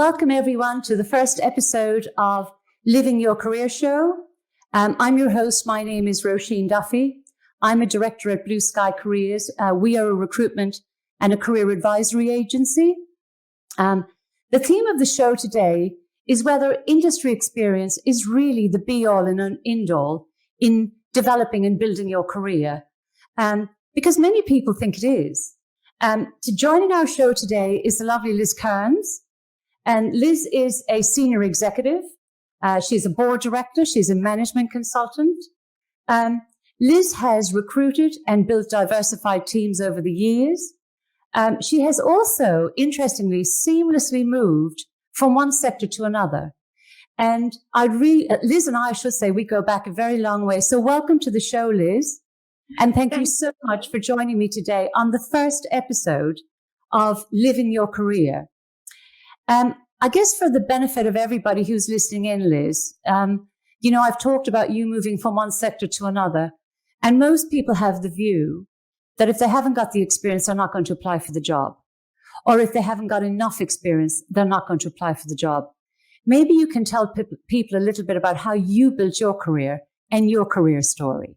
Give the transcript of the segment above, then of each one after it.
Welcome everyone to the first episode of Living Your Career Show. I'm your host. My name is Roisin Duffy. I'm a director at Blue Sky Careers. We are a recruitment and a career advisory agency. The theme of the show today is whether industry experience is really the be-all and end-all in developing and building your career, because many people think it is. To join our show today is the lovely Liz Kearins. And Liz is a senior executive. She's a board director. She's a management consultant. Liz has recruited and built diversified teams over the years. She has also, interestingly, seamlessly moved from one sector to another. And Liz and I should say we go back a very long way. So welcome to the show, Liz. And thank you so much for joining me today on the first episode of Living Your Career. I guess for the benefit of everybody who's listening in, Liz, I've talked about you moving from one sector to another, and most people have the view that if they haven't got the experience, they're not going to apply for the job. Or if they haven't got enough experience, they're not going to apply for the job. Maybe you can tell people a little bit about how you built your career and your career story.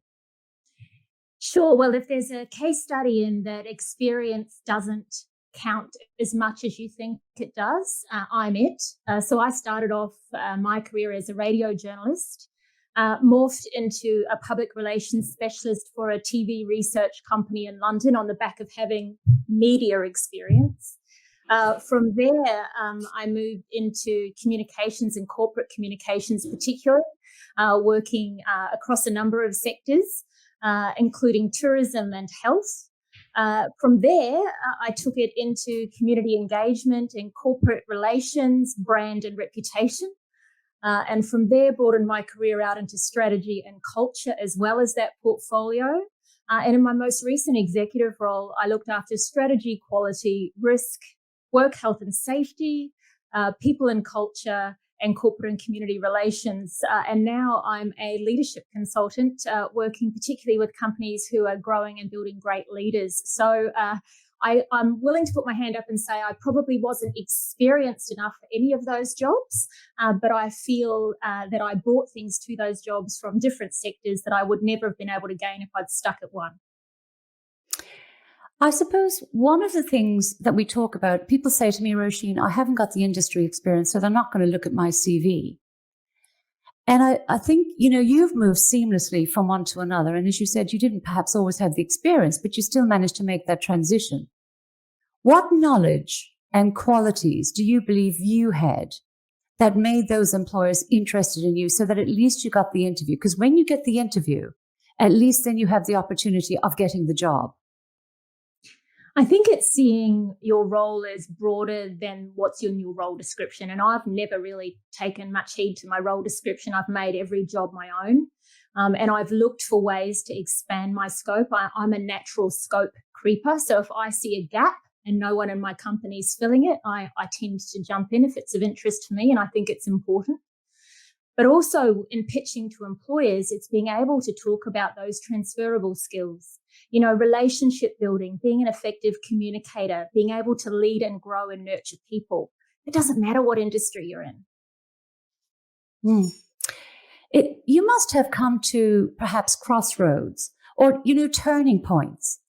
Sure. Well, if there's a case study in that experience doesn't count as much as you think it does, I'm it. So I started off my career as a radio journalist, morphed into a public relations specialist for a TV research company in London on the back of having media experience. From there, I moved into communications and corporate communications, particularly working across a number of sectors, including tourism and health. From there, I took it into community engagement and corporate relations, brand and reputation. And from there, broadened my career out into strategy and culture as well as that portfolio. And in my most recent executive role, I looked after strategy, quality, risk, work health and safety, people and culture, and corporate and community relations. And now I'm a leadership consultant working particularly with companies who are growing and building great leaders. So I'm willing to put my hand up and say I probably wasn't experienced enough for any of those jobs, but I feel that I brought things to those jobs from different sectors that I would never have been able to gain if I'd stuck at one. I suppose one of the things that we talk about, people say to me, Roisin, I haven't got the industry experience, so they're not going to look at my CV. And I think, you've moved seamlessly from one to another. And as you said, you didn't perhaps always have the experience, but you still managed to make that transition. What knowledge and qualities do you believe you had that made those employers interested in you so that at least you got the interview? Because when you get the interview, at least then you have the opportunity of getting the job. I think it's seeing your role as broader than what's in your role description. And I've never really taken much heed to my role description. I've made every job my own. And I've looked for ways to expand my scope. I'm a natural scope creeper. So if I see a gap and no one in my company is filling it, I tend to jump in if it's of interest to me and I think it's important. But also in pitching to employers, it's being able to talk about those transferable skills, relationship building, being an effective communicator, being able to lead and grow and nurture people. It doesn't matter what industry you're in. You must have come to perhaps crossroads or, turning points.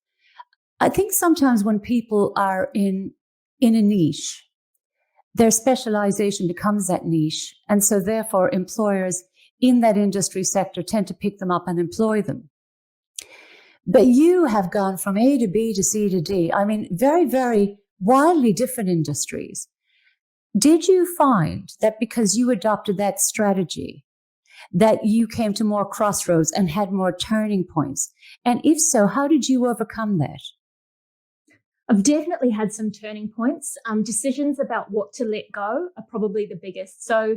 I think sometimes when people are in a niche, their specialization becomes that niche. And so therefore employers in that industry sector tend to pick them up and employ them. But you have gone from A to B to C to D. I mean, very, very wildly different industries. Did you find that because you adopted that strategy, that you came to more crossroads and had more turning points? And if so, how did you overcome that? I've definitely had some turning points. Decisions about what to let go are probably the biggest. So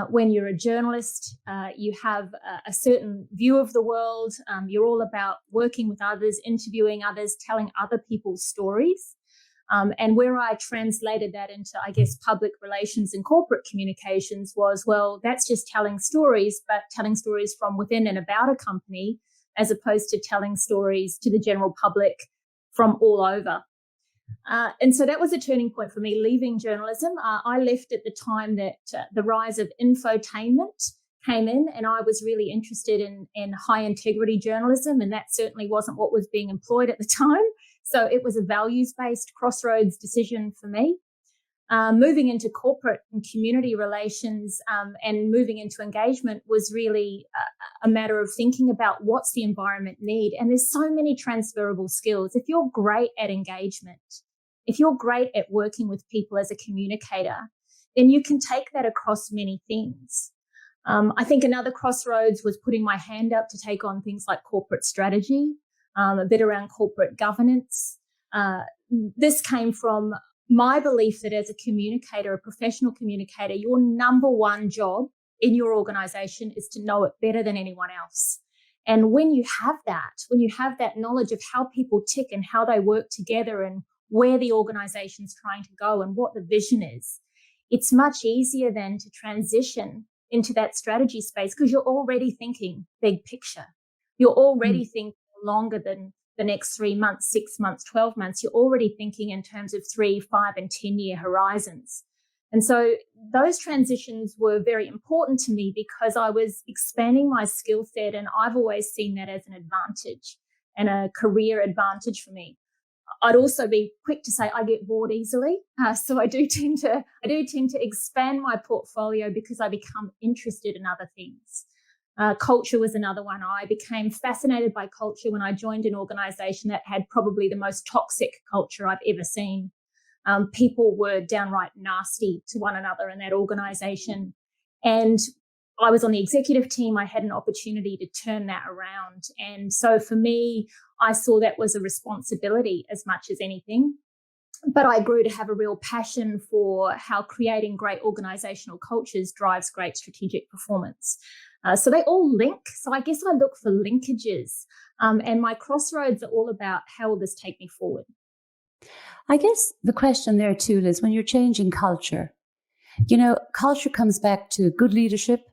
when you're a journalist, you have a certain view of the world. You're all about working with others, interviewing others, telling other people's stories. And where I translated that into, I guess, public relations and corporate communications was, well, that's just telling stories, but telling stories from within and about a company, as opposed to telling stories to the general public from all over. And so that was a turning point for me, leaving journalism. I left at the time that the rise of infotainment came in, and I was really interested in high integrity journalism, and that certainly wasn't what was being employed at the time. So it was a values-based crossroads decision for me. Moving into corporate and community relations and moving into engagement was really a matter of thinking about what's the environment need. And there's so many transferable skills. If you're great at engagement, if you're great at working with people as a communicator, then you can take that across many things. I think another crossroads was putting my hand up to take on things like corporate strategy, a bit around corporate governance. This came from my belief that as a communicator, a professional communicator, your number one job in your organization is to know it better than anyone else. And when you have that knowledge of how people tick and how they work together and where the organization's trying to go and what the vision is, it's much easier then to transition into that strategy space because you're already thinking big picture. You're already thinking longer than the next 3 months, 6 months, 12 months. You're already thinking in terms of 3, 5, and 10-year horizons. And so those transitions were very important to me because I was expanding my skill set, and I've always seen that as an advantage and a career advantage for me. I'd also be quick to say I get bored easily. So I do tend to expand my portfolio because I become interested in other things. Culture was another one. I became fascinated by culture when I joined an organization that had probably the most toxic culture I've ever seen. People were downright nasty to one another in that organization. And I was on the executive team. I had an opportunity to turn that around. And so for me, I saw that was a responsibility as much as anything. But I grew to have a real passion for how creating great organizational cultures drives great strategic performance. So they all link. So I guess I look for linkages. And my crossroads are all about how will this take me forward? I guess the question there too, Liz, when you're changing culture, culture comes back to good leadership.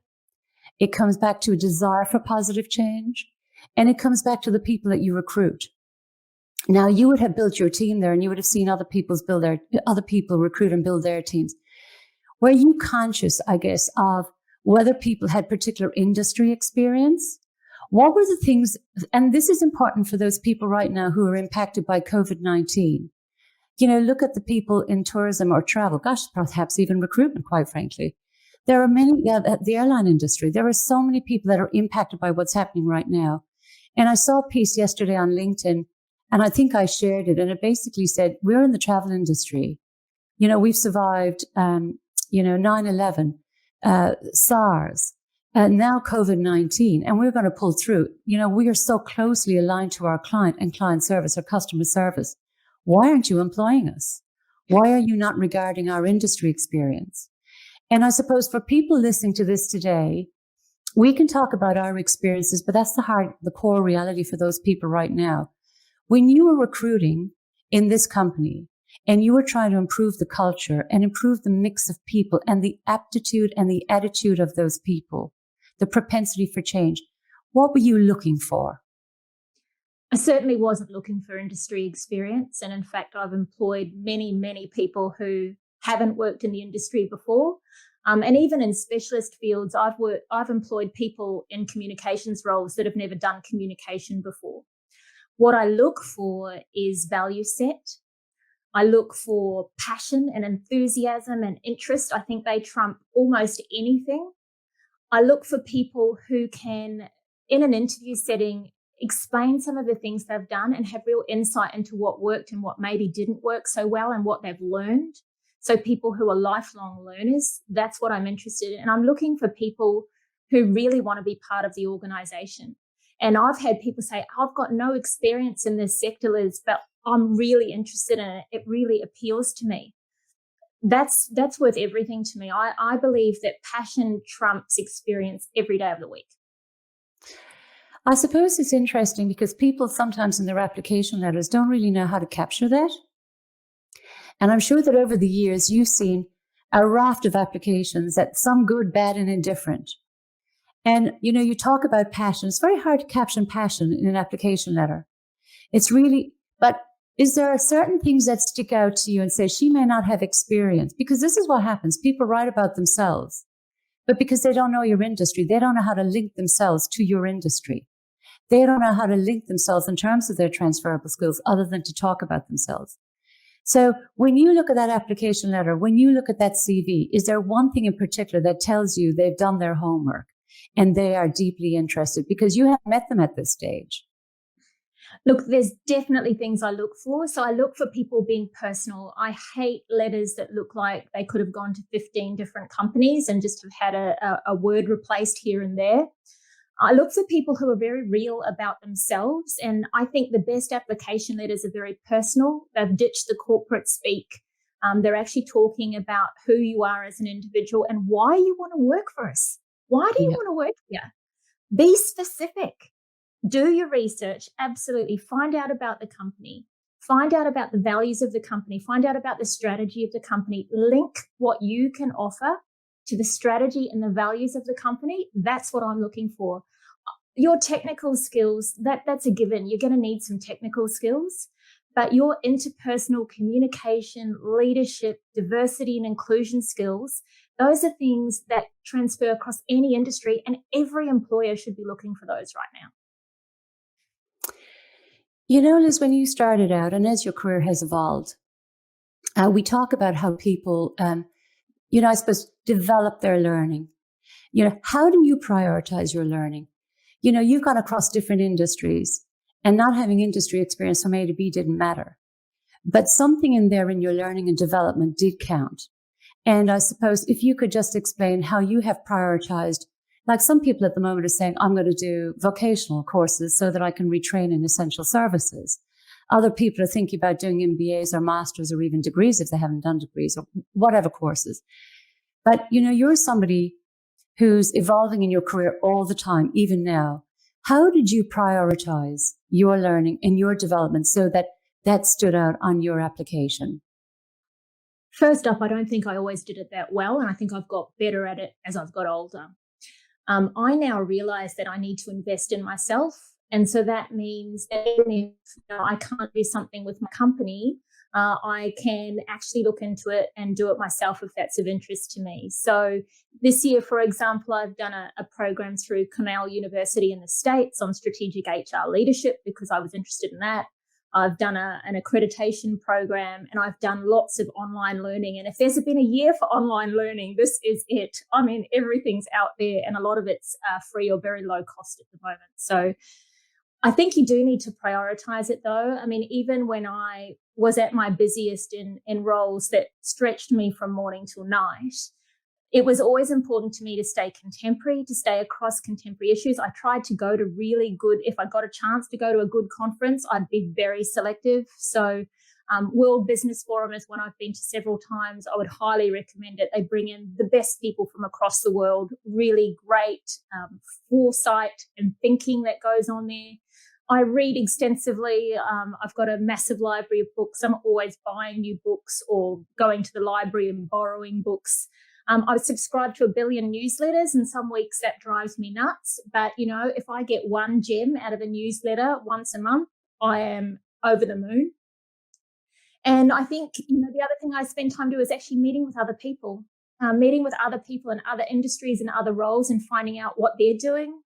It comes back to a desire for positive change. And it comes back to the people that you recruit. Now, you would have built your team there and you would have seen other people recruit and build their teams. Were you conscious, I guess, of whether people had particular industry experience? What were the things, and this is important for those people right now who are impacted by COVID-19. Look at the people in tourism or travel, perhaps even recruitment, quite frankly. There are many, the airline industry, there are so many people that are impacted by what's happening right now. And I saw a piece yesterday on LinkedIn, and I think I shared it, and it basically said, we're in the travel industry. We've survived, 9/11, SARS, and now COVID-19, and we're going to pull through. We are so closely aligned to our client and client service or customer service. Why aren't you employing us? Why are you not regarding our industry experience? And I suppose for people listening to this today, we can talk about our experiences, but that's the core reality for those people right now. When you were recruiting in this company and you were trying to improve the culture and improve the mix of people and the aptitude and the attitude of those people, the propensity for change, what were you looking for? I certainly wasn't looking for industry experience. And in fact, I've employed many, many people who haven't worked in the industry before. And even in specialist fields, I've employed people in communications roles that have never done communication before. What I look for is value set. I look for passion and enthusiasm and interest. I think they trump almost anything. I look for people who can, in an interview setting, explain some of the things they've done and have real insight into what worked and what maybe didn't work so well and what they've learned. So people who are lifelong learners, that's what I'm interested in. And I'm looking for people who really want to be part of the organization. And I've had people say, I've got no experience in this sector, Liz, but I'm really interested in it. It really appeals to me. That's worth everything to me. I believe that passion trumps experience every day of the week. I suppose it's interesting because people sometimes in their application letters don't really know how to capture that. And I'm sure that over the years, you've seen a raft of applications that some good, bad, and indifferent. And, you talk about passion. It's very hard to caption passion in an application letter. It's really, but is there certain things that stick out to you and say, she may not have experience? Because this is what happens. People write about themselves, but because they don't know your industry, they don't know how to link themselves to your industry. They don't know how to link themselves in terms of their transferable skills other than to talk about themselves. So when you look at that application letter, when you look at that CV, is there one thing in particular that tells you they've done their homework and they are deeply interested because you haven't met them at this stage? Look, there's definitely things I look for. So I look for people being personal. I hate letters that look like they could have gone to 15 different companies and just have had a word replaced here and there. I look for people who are very real about themselves. And I think the best application letters are very personal. They've ditched the corporate speak. They're actually talking about who you are as an individual and why you want to work for us. Why do you want to work here? Be specific. Do your research. Absolutely. Find out about the company. Find out about the values of the company. Find out about the strategy of the company. Link what you can offer to the strategy and the values of the company. That's what I'm looking for. Your technical skills, that's a given. You're going to need some technical skills, but your interpersonal communication, leadership, diversity and inclusion skills, those are things that transfer across any industry, and every employer should be looking for those right now. You know, Liz, when you started out and as your career has evolved, we talk about how people, I suppose, develop their learning. How do you prioritize your learning? You've gone across different industries and not having industry experience from A to B didn't matter. But something in there in your learning and development did count. And I suppose if you could just explain how you have prioritized, like some people at the moment are saying, I'm going to do vocational courses so that I can retrain in essential services. Other people are thinking about doing MBAs or masters or even degrees if they haven't done degrees or whatever courses. But, you're somebody who's evolving in your career all the time, even now. How did you prioritize your learning and your development so that that stood out on your application? First up, I don't think I always did it that well, and I think I've got better at it as I've got older. I now realize that I need to invest in myself. And so that means that even if I can't do something with my company, I can actually look into it and do it myself if that's of interest to me. So this year, for example, I've done a program through Cornell University in the States on strategic HR leadership because I was interested in that. I've done an accreditation program, and I've done lots of online learning. And if there's been a year for online learning, this is it. I mean, everything's out there, and a lot of it's free or very low cost at the moment. So I think you do need to prioritize it, though. I mean, even when I was at my busiest in roles that stretched me from morning till night, it was always important to me to stay contemporary, to stay across contemporary issues. I tried to go to really good, if I got a chance to go to a good conference, I'd be very selective. So World Business Forum is one I've been to several times. I would highly recommend it. They bring in the best people from across the world, really great foresight and thinking that goes on there. I read extensively. I've got a massive library of books. I'm always buying new books or going to the library and borrowing books. I subscribe to 1 billion newsletters, and some weeks that drives me nuts. But, if I get one gem out of a newsletter once a month, I am over the moon. And I think, the other thing I spend time doing is actually meeting with other people in other industries and other roles and finding out what they're doing,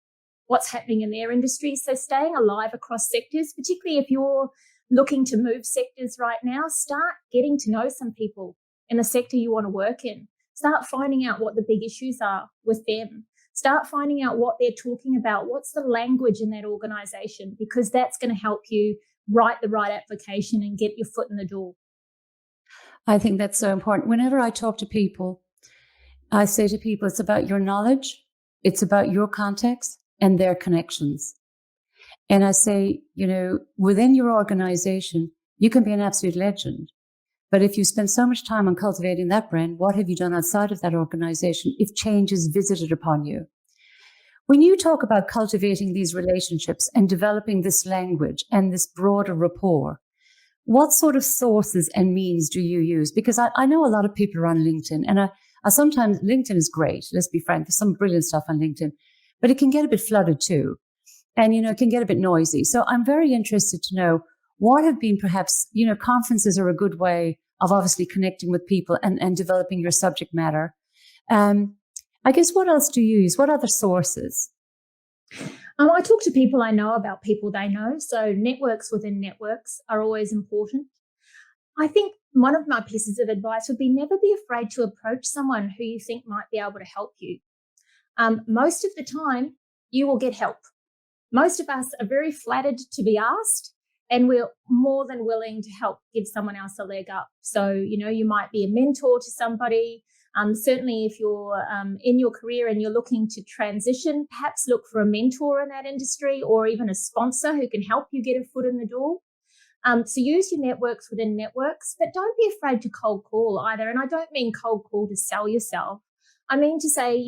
what's happening in their industries. So staying alive across sectors, particularly if you're looking to move sectors right now, start getting to know some people in the sector you want to work in. Start finding out what the big issues are with them. Start finding out what they're talking about. What's the language in that organization? Because that's going to help you write the right application and get your foot in the door. I think that's so important. Whenever I talk to people, I say to people, it's about your knowledge, it's about your context and their connections. And I say, within your organization, you can be an absolute legend. But if you spend so much time on cultivating that brand, what have you done outside of that organization if change is visited upon you? When you talk about cultivating these relationships and developing this language and this broader rapport, what sort of sources and means do you use? Because I know a lot of people are on LinkedIn, and I sometimes LinkedIn is great. Let's be frank. There's some brilliant stuff on LinkedIn, but it can get a bit flooded too. And, it can get a bit noisy. So I'm very interested to know, what have been perhaps, conferences are a good way of obviously connecting with people and developing your subject matter. I guess, what else do you use? What other sources? I talk to people I know about people they know. So networks within networks are always important. I think one of my pieces of advice would be never be afraid to approach someone who you think might be able to help you. Most of the time, you will get help. Most of us are very flattered to be asked, and we're more than willing to help give someone else a leg up. So, you might be a mentor to somebody. Certainly, if you're in your career and you're looking to transition, perhaps look for a mentor in that industry or even a sponsor who can help you get a foot in the door. So use your networks within networks, but don't be afraid to cold call either. And I don't mean cold call to sell yourself. I mean to say,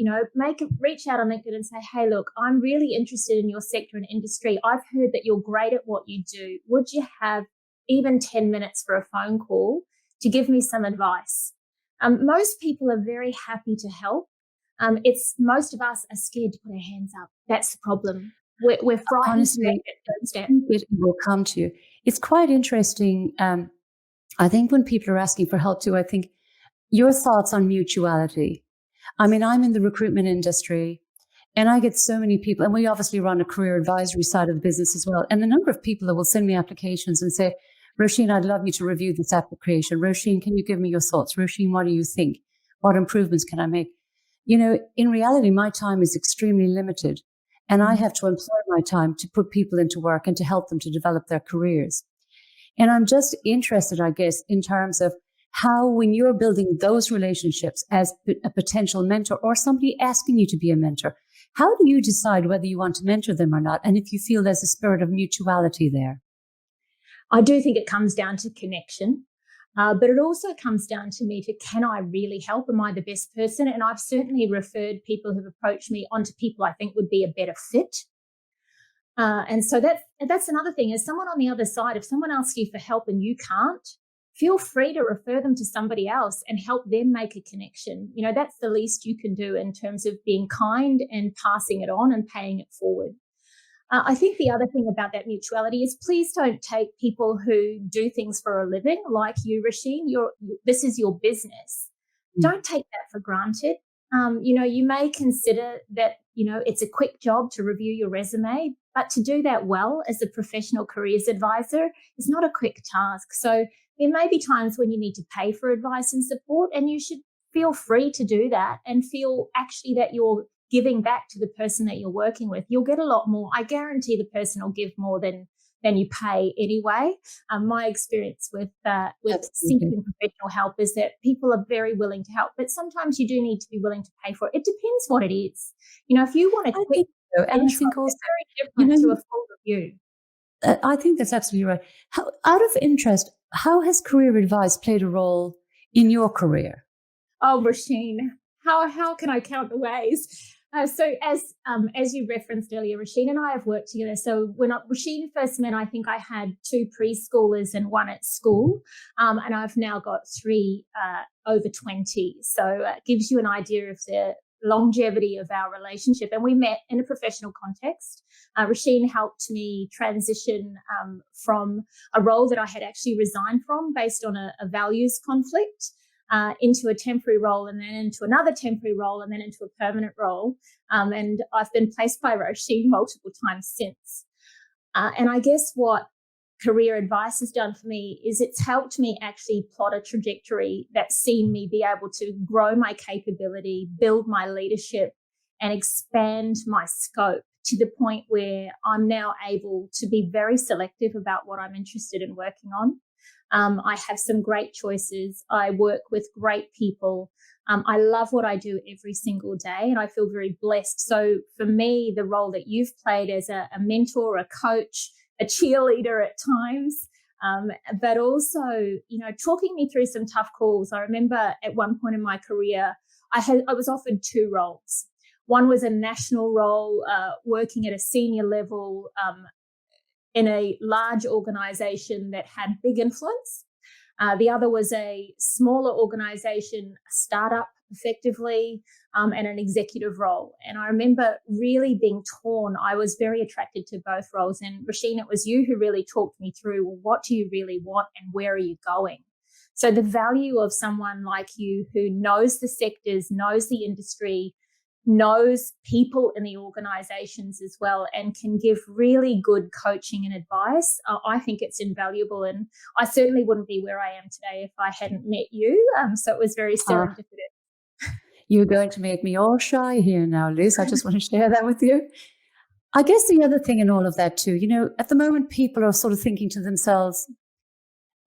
reach out on LinkedIn and say, hey, look, I'm really interested in your sector and industry. I've heard that you're great at what you do. Would you have even 10 minutes for a phone call to give me some advice? Most people are very happy to help. It's most of us are scared to put our hands up. That's the problem. We're frightened. Honestly, it will come to you. It's quite interesting. I think when people are asking for help too, I think your thoughts on mutuality. I mean, I'm in the recruitment industry and I get so many people, and we obviously run a career advisory side of the business as well. And the number of people that will send me applications and say, Roisin, I'd love you to review this application. Roisin, can you give me your thoughts? Roisin, what do you think? What improvements can I make? In reality, my time is extremely limited, and I have to employ my time to put people into work and to help them to develop their careers. And I'm just interested, I guess, in terms of how, when you're building those relationships as a potential mentor or somebody asking you to be a mentor, how do you decide whether you want to mentor them or not? And if you feel there's a spirit of mutuality there? I do think it comes down to connection, but it also comes down to me to, can I really help? Am I the best person? And I've certainly referred people who've approached me onto people I think would be a better fit. And so that's another thing, is someone on the other side, if someone asks you for help and you can't, feel free to refer them to somebody else and help them make a connection. That's the least you can do in terms of being kind and passing it on and paying it forward. I think the other thing about that mutuality is, please don't take people who do things for a living, like you, Roisin. This is your business. Don't take that for granted. You may consider that, it's a quick job to review your resume, but to do that well as a professional careers advisor is not a quick task. So there may be times when you need to pay for advice and support, and you should feel free to do that and feel actually that you're giving back to the person that you're working with. You'll get a lot more. I guarantee the person will give more than you pay anyway. My experience with seeking professional help is that people are very willing to help, but sometimes you do need to be willing to pay for it. It depends what it is. If you want to quit, and I think also, it's very different to a full review. I think that's absolutely right. Out of interest, how has career advice played a role in your career? Oh, Roisin, how can I count the ways? So as you referenced earlier, Roisin and I have worked together. So when Roisin first met, I think I had 2 preschoolers and 1 at school, and I've now got 3 over 20. So it gives you an idea of the longevity of our relationship. And we met in a professional context. Roisin helped me transition from a role that I had actually resigned from based on a values conflict, into a temporary role, and then into another temporary role, and then into a permanent role. And I've been placed by Roisin multiple times since. And I guess what career advice has done for me is it's helped me actually plot a trajectory that's seen me be able to grow my capability, build my leadership, and expand my scope to the point where I'm now able to be very selective about what I'm interested in working on. I have some great choices. I work with great people. I love what I do every single day, and I feel very blessed. So for me, the role that you've played as a mentor, a coach, a cheerleader at times, but also, talking me through some tough calls. I remember at one point in my career, I was offered 2 roles. One was a national role, working at a senior level, in a large organization that had big influence. The other was a smaller organization, a startup effectively, and an executive role. And I remember really being torn. I was very attracted to both roles. And Roisin, it was you who really talked me through, well, what do you really want and where are you going? So the value of someone like you who knows the sectors, knows the industry, knows people in the organizations as well, and can give really good coaching and advice, I think it's invaluable. And I certainly wouldn't be where I am today if I hadn't met you. So it was very serendipitous. You're going to make me all shy here now, Liz. I just want to share that with you. I guess the other thing in all of that too, at the moment, people are sort of thinking to themselves,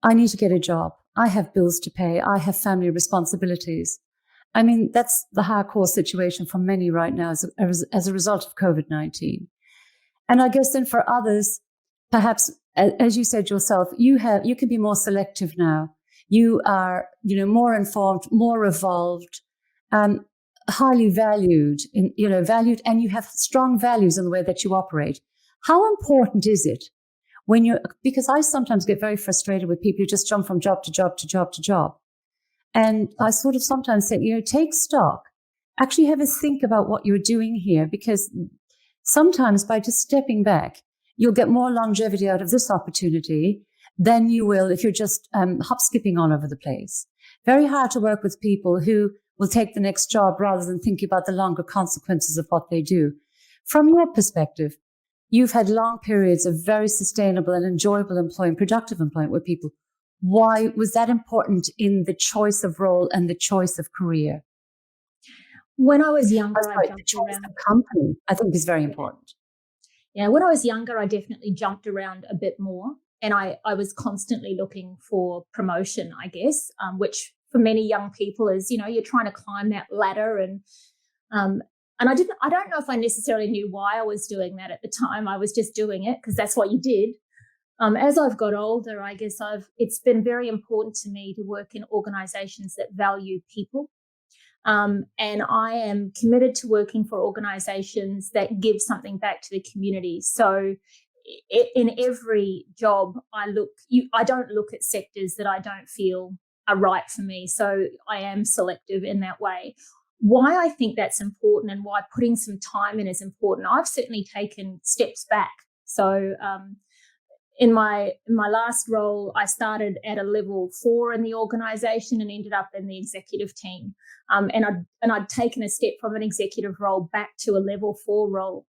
I need to get a job. I have bills to pay. I have family responsibilities. I mean, that's the hardcore situation for many right now as a result of COVID-19. And I guess then for others, perhaps, as you said yourself, you can be more selective now. You are, more informed, more evolved, highly valued, valued, and you have strong values in the way that you operate. How important is it because I sometimes get very frustrated with people who just jump from job to job to job to job. And I sort of sometimes say, take stock, actually have a think about what you're doing here, because sometimes by just stepping back, you'll get more longevity out of this opportunity than you will if you're just hop skipping all over the place. Very hard to work with people who will take the next job rather than thinking about the longer consequences of what they do. From your perspective, you've had long periods of very sustainable and enjoyable employment, productive employment with people. Why was that important in the choice of role and the choice of career? When I was younger, the choice of company, I think, is very important. Yeah, when I was younger, I definitely jumped around a bit more, and I was constantly looking for promotion, I guess, which for many young people is, you're trying to climb that ladder, and I don't know if I necessarily knew why I was doing that at the time. I was just doing it because that's what you did. As I've got older, I guess it's been very important to me to work in organizations that value people. And I am committed to working for organizations that give something back to the community. So in every job I don't look at sectors that I don't feel are right for me. So I am selective in that way. Why I think that's important and why putting some time in is important, I've certainly taken steps back. So in my last role, I started at a level 4 in the organisation and ended up in the executive team. And I'd taken a step from an executive role back to a level 4 role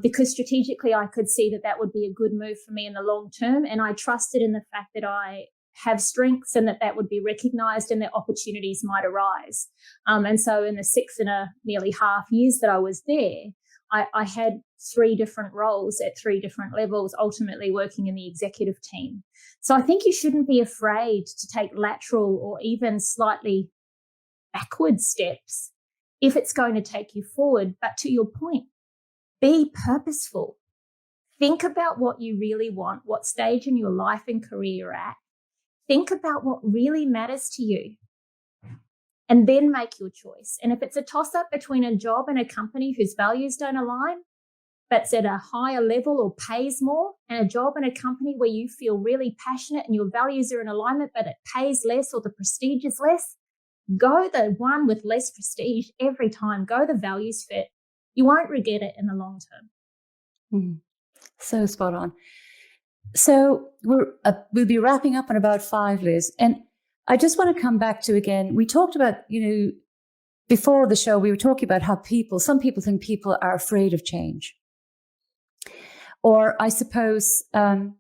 because strategically I could see that would be a good move for me in the long term. And I trusted in the fact that I have strengths and that would be recognised and that opportunities might arise. And so in the 6.5 nearly years that I was there, I had 3 different roles at 3 different levels, ultimately working in the executive team. So I think you shouldn't be afraid to take lateral or even slightly backward steps if it's going to take you forward. But to your point, be purposeful. Think about what you really want, what stage in your life and career you're at. Think about what really matters to you and then make your choice. And if it's a toss-up between a job and a company whose values don't align, but's at a higher level or pays more, and a job in a company where you feel really passionate and your values are in alignment, but it pays less or the prestige is less, go the one with less prestige every time. Go the values fit. You won't regret it in the long term. So spot on. So we'll be wrapping up in about 5, Liz. And I just want to come back to, again, we talked about, before the show, we were talking about how some people think people are afraid of change. Or I suppose, I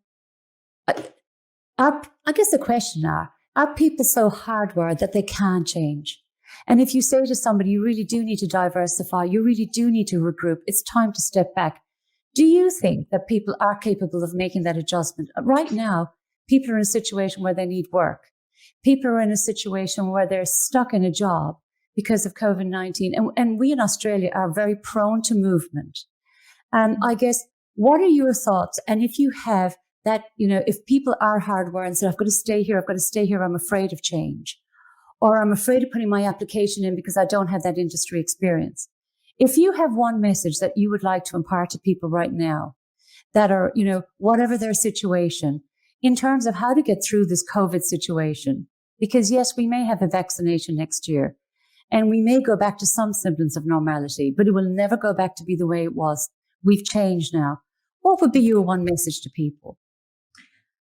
guess the question are people so hardwired that they can't change? And if you say to somebody, you really do need to diversify, you really do need to regroup, it's time to step back. Do you think that people are capable of making that adjustment? Right now, people are in a situation where they need work. People are in a situation where they're stuck in a job because of COVID-19. And we in Australia are very prone to movement. I guess, what are your thoughts? And if you have that, if people are hardwired and say, I've got to stay here, I'm afraid of change. Or I'm afraid of putting my application in because I don't have that industry experience. If you have one message that you would like to impart to people right now that are, whatever their situation, in terms of how to get through this COVID situation. Because yes, we may have a vaccination next year and we may go back to some semblance of normality, but it will never go back to be the way it was. We've changed now. What would be your one message to people?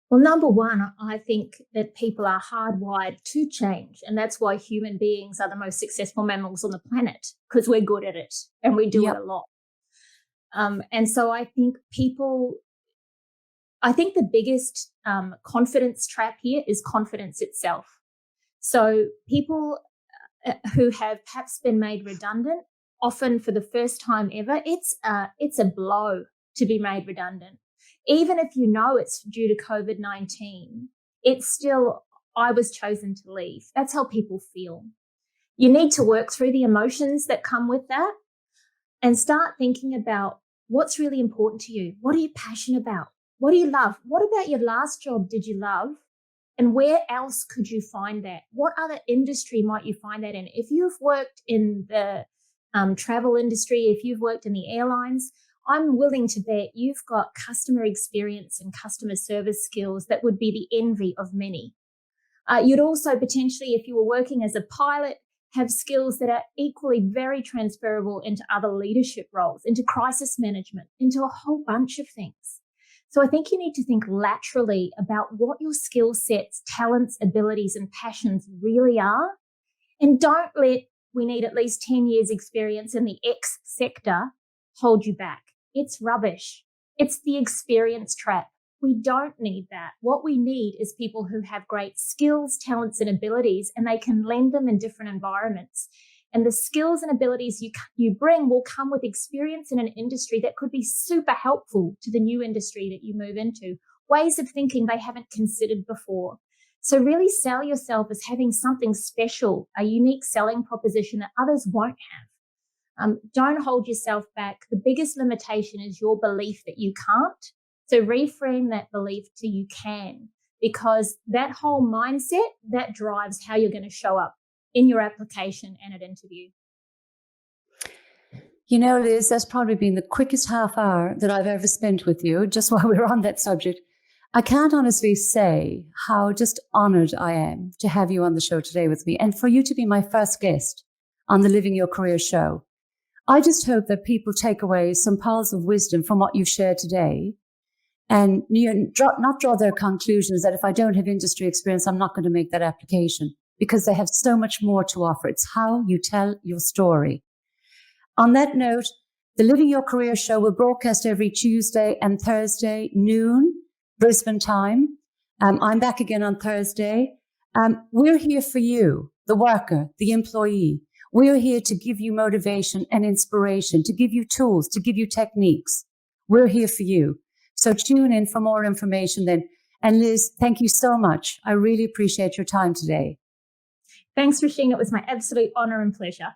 Well, number one, I think that people are hardwired to change. And that's why human beings are the most successful mammals on the planet, because we're good at it and we do it a lot. And so I think the biggest confidence trap here is confidence itself. So people who have perhaps been made redundant, often for the first time ever, it's a blow to be made redundant. Even if you know it's due to COVID-19, it's still, I was chosen to leave. That's how people feel. You need to work through the emotions that come with that and start thinking about what's really important to you. What are you passionate about? What do you love? What about your last job did you love? And where else could you find that? What other industry might you find that in? If you've worked in the travel industry, if you've worked in the airlines, I'm willing to bet you've got customer experience and customer service skills that would be the envy of many. You'd also potentially, if you were working as a pilot, have skills that are equally very transferable into other leadership roles, into crisis management, into a whole bunch of things. So I think you need to think laterally about what your skill sets, talents, abilities, and passions really are. And don't let we need at least 10 years experience in the X sector hold you back. It's rubbish. It's the experience trap. We don't need that. What we need is people who have great skills, talents, and abilities, and they can lend them in different environments. And the skills and abilities you bring will come with experience in an industry that could be super helpful to the new industry that you move into, ways of thinking they haven't considered before. So really sell yourself as having something special, a unique selling proposition that others won't have. Don't hold yourself back. The biggest limitation is your belief that you can't. So reframe that belief to you can, because that whole mindset, that drives how you're going to show up in your application and at interview. You know, Liz, that's probably been the quickest half hour that I've ever spent with you, just while we're on that subject. I can't honestly say how just honored I am to have you on the show today with me and for you to be my first guest on the Living Your Career show. I just hope that people take away some pearls of wisdom from what you've shared today and not draw their conclusions that if I don't have industry experience, I'm not going to make that application, because they have so much more to offer. It's how you tell your story. On that note, the Living Your Career show will broadcast every Tuesday and Thursday, noon, Brisbane time. I'm back again on Thursday. We're here for you, the worker, the employee. We're here to give you motivation and inspiration, to give you tools, to give you techniques. We're here for you. So tune in for more information then. And Liz, thank you so much. I really appreciate your time today. Thanks, Roisin. It was my absolute honor and pleasure.